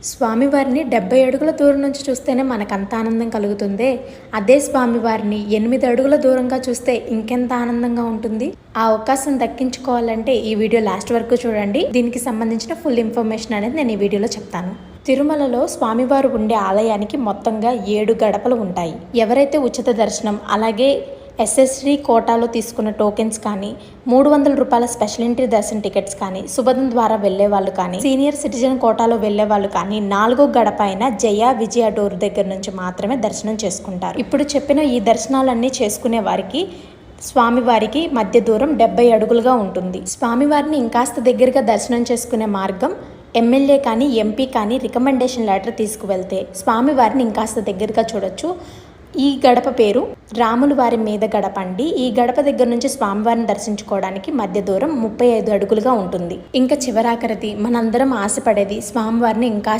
స్వామివారిని 70 అడుగుల దూరం నుంచి చూస్తేనే మనకంత ఆనందం కలుగుతుందే, అదే స్వామివారిని 8 అడుగుల దూరంగా చూస్తే ఇంకెంత ఆనందంగా ఉంటుంది. ఆ అవకాశం దక్కించుకోవాలంటే ఈ వీడియో లాస్ట్ వరకు చూడండి. దీనికి సంబంధించిన ఫుల్ ఇన్ఫర్మేషన్ అనేది నేను ఈ వీడియోలో చెప్తాను. తిరుమలలో స్వామివారు ఉండే ఆలయానికి మొత్తంగా 7 గడపలు ఉంటాయి. ఎవరైతే ఉచిత దర్శనం అలాగే ఎస్ఎస్డి కోటాలో తీసుకున్న టోకెన్స్ కానీ, 300 రూపాయల స్పెషల్ ఎంట్రీ దర్శన టికెట్స్ కానీ, సుభదం ద్వారా వెళ్లే వాళ్ళు కానీ, సీనియర్ సిటిజన్ కోటాలో వెళ్లే వాళ్ళు కానీ 4వ గడప అయిన జయ విజయ డోర్ దగ్గర నుంచి మాత్రమే దర్శనం చేసుకుంటారు. ఇప్పుడు చెప్పిన ఈ దర్శనాలన్నీ చేసుకునే వారికి స్వామివారికి మధ్య దూరం 70 అడుగులుగా ఉంటుంది. స్వామివారిని ఇంకాస్త దగ్గరగా దర్శనం చేసుకునే మార్గం ఎమ్మెల్యే కానీ ఎంపీ కానీ రికమెండేషన్ లెటర్ తీసుకువెళ్తే స్వామివారిని ఇంకాస్త దగ్గరగా చూడొచ్చు. ఈ గడప పేరు రాములు వారి మీద గడప అండి. ఈ గడప దగ్గర నుంచి స్వామివారిని దర్శించుకోవడానికి మధ్య దూరం 35 అడుగులుగా ఉంటుంది. ఇంకా చివరాఖరిది మనందరం ఆశపడేది స్వామివారిని ఇంకా